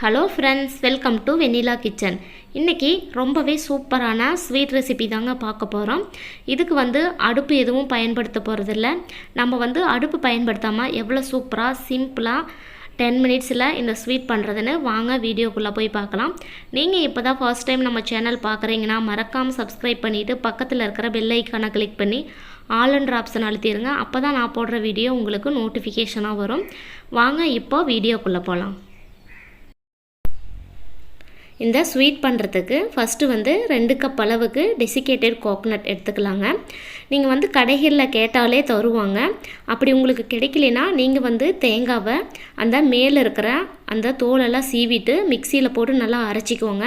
Hello friends, welcome to Vennila kitchen. இன்றைக்கி ரொம்பவே சூப்பரான ஸ்வீட் ரெசிபி தாங்க பார்க்க போகிறோம். இதுக்கு அடுப்பு எதுவும் பயன்படுத்த போகிறதில்ல. நம்ம அடுப்பு பயன்படுத்தாமல் எவ்வளோ சூப்பராக சிம்பிளாக 10 மினிட்ஸில் இந்த ஸ்வீட் பண்ணுறதுன்னு வாங்க வீடியோக்குள்ளே போய் பார்க்கலாம். நீங்கள் இப்போ தான் ஃபர்ஸ்ட் டைம் நம்ம சேனல் பார்க்குறீங்கன்னா மறக்காமல் சப்ஸ்கிரைப் பண்ணிவிட்டு பக்கத்தில் இருக்கிற பெல் ஐக்கானை கிளிக் பண்ணி ஆல்ன்ற ஆப்ஷன் அழுத்திடுங்க. அப்போ தான் நான் போடுற வீடியோ உங்களுக்கு நோட்டிஃபிகேஷனாக வரும். வாங்க இப்போ வீடியோக்குள்ளே போகலாம். இந்த ஸ்வீட் பண்ணுறதுக்கு ஃபஸ்ட்டு 2 கப் அளவுக்கு டெசிகேட்டட் கோகோனட் எடுத்துக்கலாங்க. நீங்கள் கடைகளில் கேட்டாலே தருவாங்க. அப்படி உங்களுக்கு கிடைக்கலனா நீங்கள் தேங்காவை அந்த மேலே இருக்கிற அந்த தோலெல்லாம் சீவிட்டு மிக்சியில் போட்டு நல்லா அரைச்சிக்கோங்க.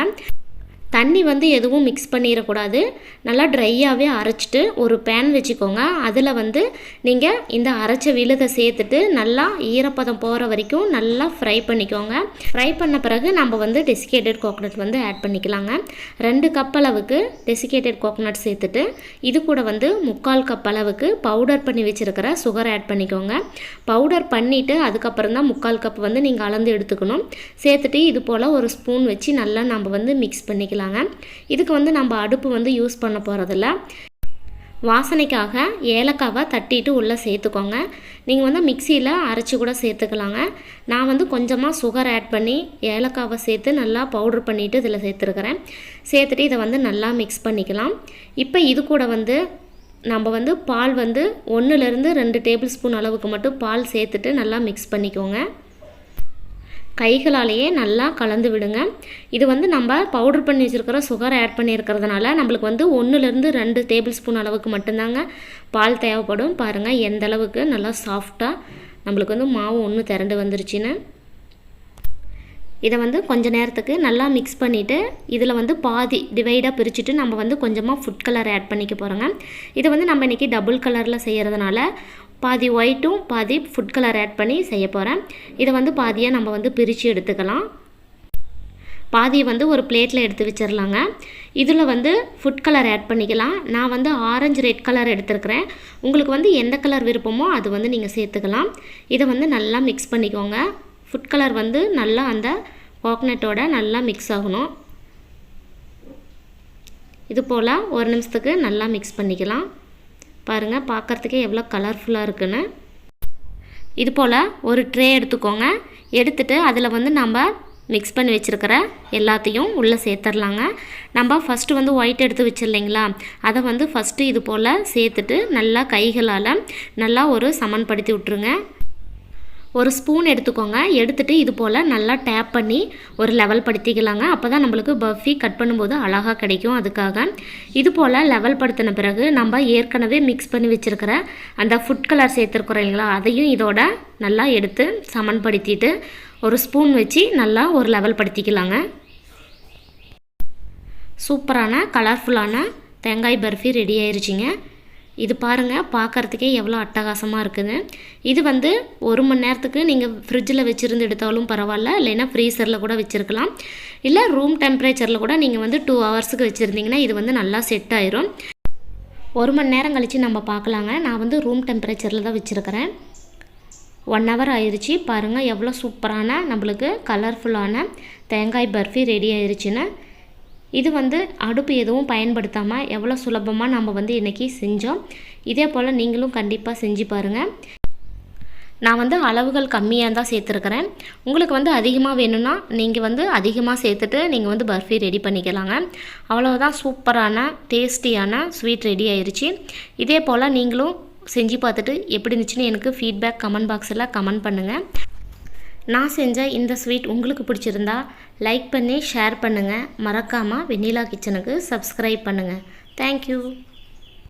தண்ணி எதுவும் மிக்ஸ் பண்ணிடக்கூடாது. நல்லா ட்ரையாகவே அரைச்சிட்டு ஒரு பேன் வச்சுக்கோங்க. அதில் நீங்கள் இந்த அரைச்ச விழுதை சேர்த்துட்டு நல்லா ஈரப்பதம் போகிற வரைக்கும் நல்லா ஃப்ரை பண்ணிக்கோங்க. ஃப்ரை பண்ண பிறகு நம்ம டெசிகேட்டட் கோகோனட் ஆட் பண்ணிக்கலாங்க. 2 கப் அளவுக்கு டெசிகேட்டட் கோகோனட் சேர்த்துட்டு இது கூட 3/4 கப் அளவுக்கு பவுடர் பண்ணி வச்சுருக்கிற சுகர் ஆட் பண்ணிக்கோங்க. பவுடர் பண்ணிவிட்டு அதுக்கப்புறம் தான் 3/4 கப் நீங்கள் அளந்து எடுத்துக்கணும். சேர்த்துட்டு இது போல் ஒரு ஸ்பூன் வச்சு நல்லா நம்ம மிக்ஸ் பண்ணிக்கலாம். இதுக்கு நம்ம அடுப்பு யூஸ் பண்ண போகிறதில்ல. வாசனைக்காக ஏலக்காவை தட்டிட்டு உள்ளே சேர்த்துக்கோங்க. நீங்கள் மிக்சியில் அரைச்சி கூட சேர்த்துக்கலாங்க. நான் கொஞ்சமாக சுகர் ஆட் பண்ணி ஏலக்காவை சேர்த்து நல்லா பவுட்ரு பண்ணிவிட்டு இதில் சேர்த்துருக்கிறேன். சேர்த்துட்டு இதை நல்லா மிக்ஸ் பண்ணிக்கலாம். இப்போ இது கூட நம்ம பால் 1லேருந்து 2 டேபிள் ஸ்பூன் அளவுக்கு மட்டும் பால் சேர்த்துட்டு நல்லா மிக்ஸ் பண்ணிக்கோங்க. கைகளாலேயே நல்லா கலந்து விடுங்க. இது நம்ம பவுடர் பண்ணி வச்சுருக்கிற சுகர் ஆட் பண்ணியிருக்கிறதுனால நம்மளுக்கு 1லேருந்து 2 டேபிள் ஸ்பூன் அளவுக்கு மட்டும்தாங்க பால் தேவைப்படும். பாருங்கள் எந்த அளவுக்கு நல்லா சாஃப்டாக நம்மளுக்கு மாவு ஒன்று திரண்டு வந்துருச்சுன்னு. இதை கொஞ்ச நேரத்துக்கு நல்லா மிக்ஸ் பண்ணிவிட்டு இதில் பாதி டிவைடாக பிரிச்சுட்டு நம்ம கொஞ்சமாக ஃபுட் கலர் ஆட் பண்ணிக்க போகிறோங்க. இதை நம்ம இன்றைக்கி டபுள் கலரில் செய்கிறதுனால பாதி ஒயிட்டும் பாதி ஃபுட் கலர் ஆட் பண்ணி செய்ய போகிறேன். இதை பாதியாக நம்ம பிரித்து எடுத்துக்கலாம். பாதியை ஒரு பிளேட்டில் எடுத்து வச்சிடலாங்க. இதில் ஃபுட் கலர் ஆட் பண்ணிக்கலாம். நான் ஆரஞ்சு ரெட் கலர் எடுத்துருக்கிறேன். உங்களுக்கு எந்த கலர் விருப்பமோ அது நீங்கள் சேர்த்துக்கலாம். இதை நல்லா மிக்ஸ் பண்ணிக்கோங்க. ஃபுட் கலர் நல்லா அந்த கோகனட்டோட நல்லா மிக்ஸ் ஆகணும். இது போல் ஒரு நிமிஷத்துக்கு நல்லா மிக்ஸ் பண்ணிக்கலாம். பாருங்கள் பார்க்குறதுக்கே எவ்வளோ கலர்ஃபுல்லாக இருக்குன்னு. இது போல் ஒரு ட்ரே எடுத்துக்கோங்க. எடுத்துகிட்டு அதில் நம்ம மிக்ஸ் பண்ணி வச்சுருக்கிற எல்லாத்தையும் உள்ளே சேர்த்துடலாங்க. நம்ம ஃபஸ்ட்டு ஒயிட் எடுத்து வச்சிடலைங்களா, அதை ஃபஸ்ட்டு இது போல் சேர்த்துட்டு நல்லா கைகளால் நல்லா ஒரு சமன்படுத்தி விட்ருங்க. ஒரு ஸ்பூன் எடுத்துக்கோங்க. எடுத்துகிட்டு இது போல் நல்லா டேப் பண்ணி ஒரு லெவல் படுத்திக்கலாங்க. அப்போ தான் நம்மளுக்கு பர்ஃபி கட் பண்ணும்போது அழகாக கிடைக்கும். அதுக்காக இது போல் லெவல் படுத்தின பிறகு நம்ம ஏற்கனவே மிக்ஸ் பண்ணி வச்சுருக்கிற அந்த ஃபுட் கலர் சேர்த்துருக்குறோம் இல்லைங்களா, அதையும் இதோட நல்லா எடுத்து சமன்படுத்திட்டு ஒரு ஸ்பூன் வச்சு நல்லா ஒரு லெவல் படுத்திக்கலாங்க. சூப்பரான கலர்ஃபுல்லான தேங்காய் பர்ஃபி ரெடி ஆயிடுச்சிங்க. இது பாருங்கள் பார்க்குறதுக்கே எவ்வளோ அட்டகாசமாக இருக்குது. இது 1 மணி நேரத்துக்கு நீங்கள் ஃப்ரிட்ஜில் வச்சுருந்து எடுத்தாலும் பரவாயில்ல, இல்லைன்னா ஃப்ரீசரில் கூட வச்சுருக்கலாம். இல்லை ரூம் டெம்பரேச்சரில் கூட நீங்கள் 2 ஹவர்ஸுக்கு வச்சுருந்தீங்கன்னா இது நல்லா செட் ஆயிரும். 1 மணி நேரம் கழித்து நம்ம பார்க்கலாங்க. நான் ரூம் டெம்பரேச்சரில் தான் வச்சுருக்கிறேன். 1 ஹவர் ஆயிடுச்சு. பாருங்கள் எவ்வளோ சூப்பரான நம்மளுக்கு கலர்ஃபுல்லான தேங்காய் பர்ஃபி ரெடி ஆயிடுச்சுன்னு. இது அடுப்பு எதுவும் பயன்படுத்தாமல் எவ்வளோ சுலபமாக நம்ம இன்றைக்கி செஞ்சோம். இதே போல் நீங்களும் கண்டிப்பாக செஞ்சு பாருங்கள். நான் அளவுகள் கம்மியாக தான் சேர்த்துருக்கிறேன். உங்களுக்கு அதிகமாக வேணும்னா நீங்கள் அதிகமாக சேர்த்துட்டு நீங்கள் பர்ஃபி ரெடி பண்ணிக்கலாங்க. அவ்வளோதான், சூப்பரான டேஸ்டியான ஸ்வீட் ரெடி ஆயிடுச்சு. இதே போல் நீங்களும் செஞ்சு பார்த்துட்டு எப்படி இருந்துச்சுன்னு எனக்கு ஃபீட்பேக் கமெண்ட் பாக்ஸில் கமெண்ட் பண்ணுங்கள். நான் செஞ்ச இந்த ஸ்வீட் உங்களுக்கு பிடிச்சிருந்தா லைக் பண்ணி ஷேர் பண்ணுங்கள். மறக்காமல் வெண்ணிலா கிச்சனுக்கு சப்ஸ்கிரைப் பண்ணுங்கள். தேங்க்யூ.